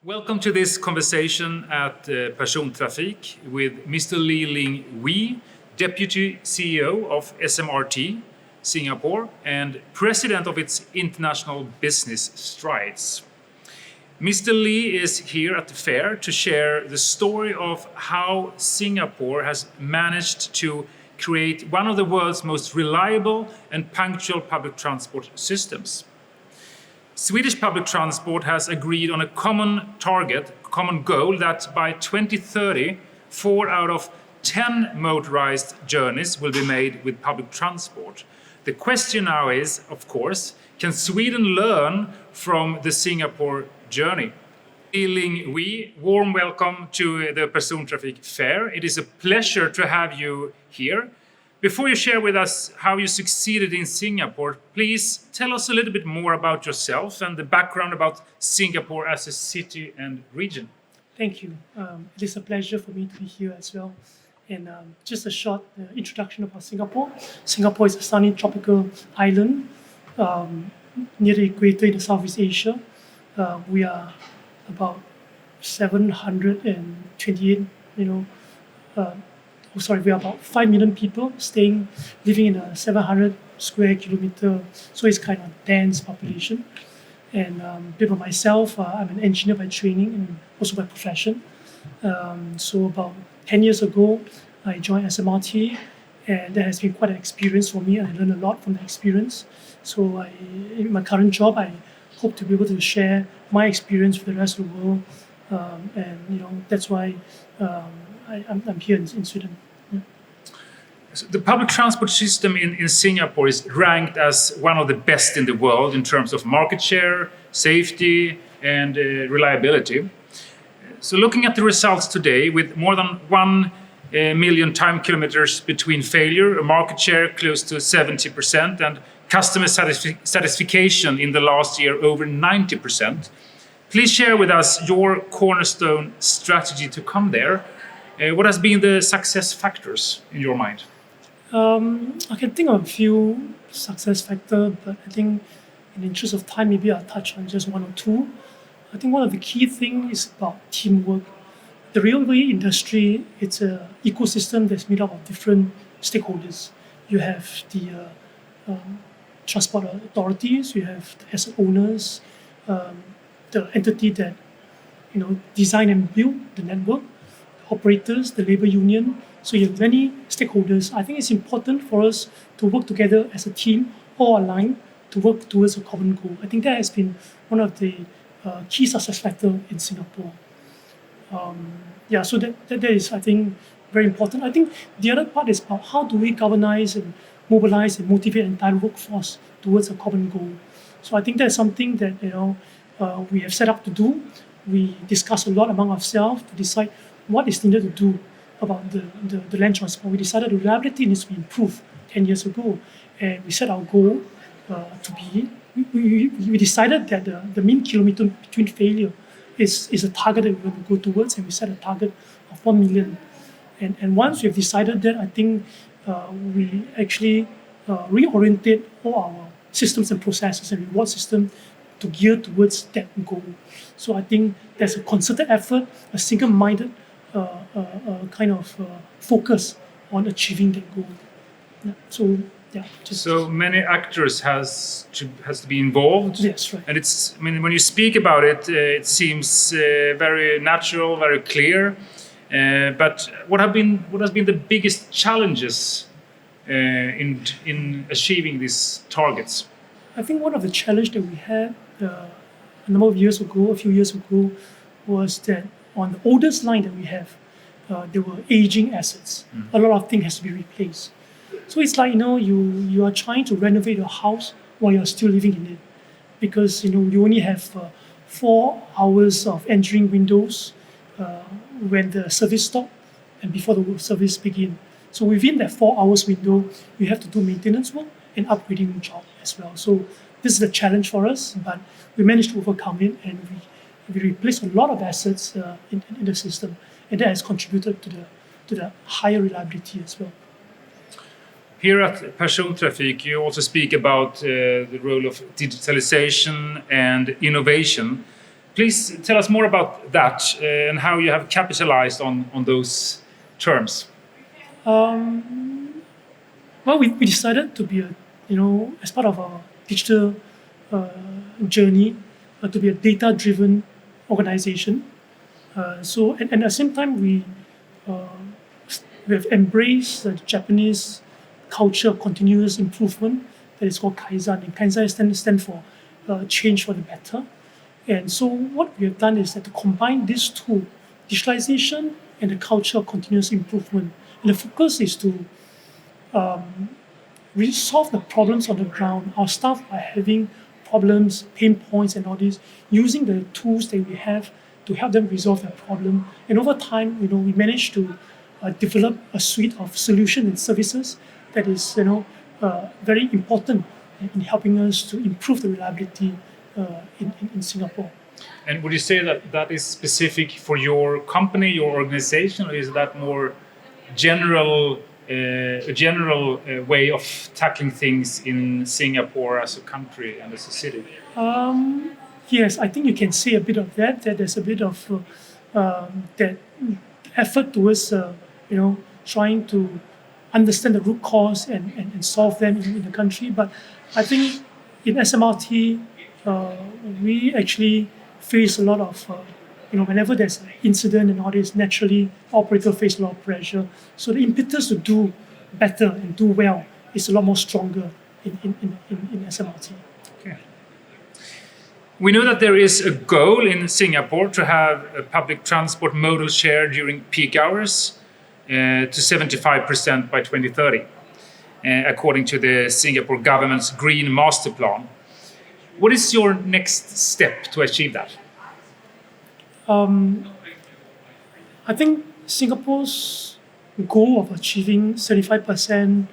Welcome to this conversation at Persontrafik with Mr. Ling Wee, Deputy CEO of SMRT Singapore and President of its international business Strides. Mr. Lee is here at the fair to share the story of how Singapore has managed to create one of the world's most reliable and punctual public transport systems. Swedish public transport has agreed on a common goal that by 2030, 4 out of 10 motorized journeys will be made with public transport. The question now is, of course, can Sweden learn from the Singapore journey? Ling Wee, warm welcome to the Persontrafik Fair. It is a pleasure to have you here. Before you share with us how you succeeded in Singapore, please tell us a little bit more about yourself and the background about Singapore as a city and region. Thank you. It is a pleasure for me to be here as well. And just a short introduction about Singapore. Singapore is a sunny tropical island near the equator in Southeast Asia. We are about 728, we are about 5 million people living in a 700 square kilometer, so it's kind of dense population. And a bit of myself, I'm an engineer by training and also by profession. So about 10 years ago, I joined SMRT, and that has been quite an experience for me, and I learned a lot from the experience. So in my current job, I hope to be able to share my experience with the rest of the world, and that's why I'm here in Sweden. Yeah. So the public transport system in Singapore is ranked as one of the best in the world in terms of market share, safety, and reliability. So looking at the results today, with more than 1 million time kilometers between failure, a market share close to 70%, and customer satisfaction in the last year over 90%. Please share with us your cornerstone strategy to come there. What has been the success factors in your mind? I can think of a few success factors, but I think in the interest of time, maybe I'll touch on just one or two. I think one of the key things is about teamwork. The railway industry, it's an ecosystem that's made up of different stakeholders. You have the transport authorities, you have the asset owners, the entity that design and build the network, operators, the labor union. So you have many stakeholders. I think it's important for us to work together as a team, all aligned, to work towards a common goal. I think that has been one of the key success factors in Singapore. So that is, I think, very important. I think the other part is about how do we galvanize and mobilize and motivate the entire workforce towards a common goal. So I think that's something that we have set up to do. We discuss a lot among ourselves to decide what is needed to do about the land transport. We decided the reliability needs to be improved 10 years ago, and we set our goal to be. We decided that the mean kilometer between failure is a target that we want to go towards, and we set a target of 1 million. And once we've decided that, I think we actually reorientate all our systems and processes and reward system to gear towards that goal. So I think there's a concerted effort, a single-minded focus on achieving that goal. So many actors has to be involved. Yes, right. And when you speak about it, it seems very natural, very clear. But what has been the biggest challenges in achieving these targets? I think one of the challenges that we had a few years ago, was that on the oldest line that we have, there were aging assets. A lot of things has to be replaced. So it's like you are trying to renovate your house while you're still living in it, because you only have 4 hours of entering windows when the service stops and before the service begins. So within that 4 hours window, you have to do maintenance work and upgrading job as well. So this is a challenge for us, but we managed to overcome it, and we replaced a lot of assets in the system, and that has contributed to the higher reliability as well. Here at Persontrafik, you also speak about the role of digitalization and innovation. Please tell us more about that and how you have capitalized on those terms. Well, we decided to be as part of our digital journey, to be a data-driven organization. So, and at the same time, we have embraced the Japanese culture of continuous improvement that is called Kaizen. And Kaizen stands for change for the better. And so what we have done is that to combine these two, digitalization and the culture of continuous improvement. And the focus is to resolve the problems on the ground. Our staff are having problems, pain points and all this, using the tools that we have to help them resolve that problem. And over time, we managed to develop a suite of solutions and services that is, very important in helping us to improve the reliability in Singapore. And would you say that that is specific for your company, your organization, or is that more general, a general way of tackling things in Singapore as a country and as a city? Yes, I think you can say a bit of that. That there's a bit of that effort towards, trying to understand the root cause and solve them in the country. But I think in SMRT, we actually face a lot of, whenever there's an incident and all this, naturally, operators face a lot of pressure. So the impetus to do better and do well is a lot more stronger in SMRT. Okay. We know that there is a goal in Singapore to have a public transport modal share during peak hours to 75% by 2030, according to the Singapore government's Green Master Plan. What is your next step to achieve that? I think Singapore's goal of achieving 75%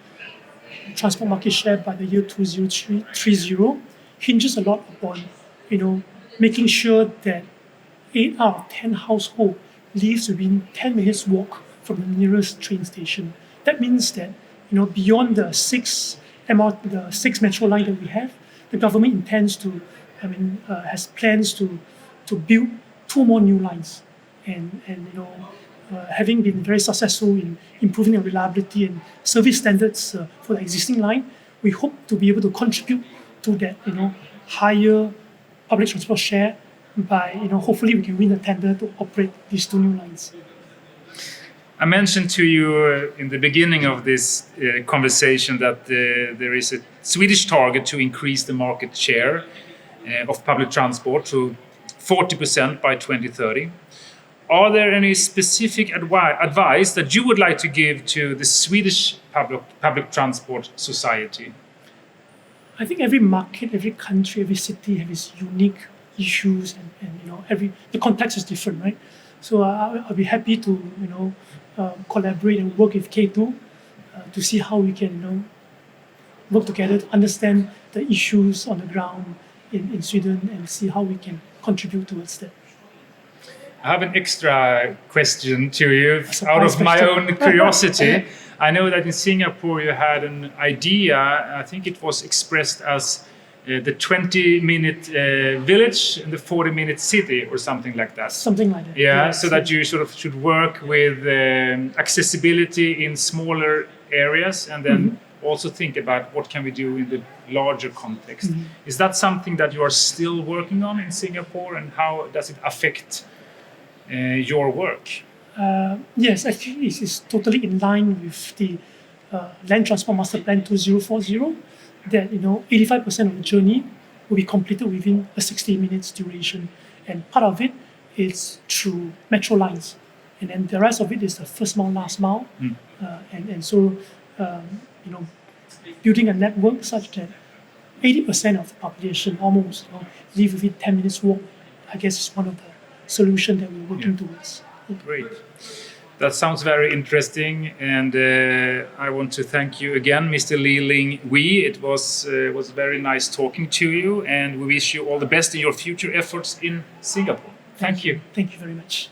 transport market share by the year 2030 hinges a lot upon, making sure that 8 out of 10 households lives within 10 minutes walk from the nearest train station. That means that, beyond the six metro line that we have, the government intends to, has plans to build 2 more new lines, and having been very successful in improving the reliability and service standards for the existing line, we hope to be able to contribute to that, higher public transport share by, hopefully we can win the tender to operate these 2 new lines. I mentioned to you in the beginning of this conversation that there is a Swedish target to increase the market share of public transport to 40% by 2030. Are there any specific advice that you would like to give to the Swedish public transport society? I think every market, every country, every city has its unique issues, and the context is different, right? So I'll be happy to collaborate and work with K2 to see how we can work together to understand the issues on the ground in Sweden and see how we can contribute towards that. I have an extra question to you out of my own curiosity. I know that in Singapore you had an idea, I think it was expressed as the 20-minute village and the 40-minute city or something like that. Something like that. Yeah, yes. so that you sort of should work with accessibility in smaller areas and then also think about what can we do in the larger context. Is that something that you are still working on in Singapore, and how does it affect your work? Yes, actually it is totally in line with the Land Transport Master Plan 2040, that 85% of the journey will be completed within a 60 minutes duration, and part of it is through metro lines, and then the rest of it is the first mile, last mile, and so building a network such that 80% of the population almost live within 10 minutes walk, I guess is one of the solutions that we're working towards. Great. That sounds very interesting, and I want to thank you again, Mr. Ling Wee. It was very nice talking to you, and we wish you all the best in your future efforts in Singapore. Thank you. Thank you very much.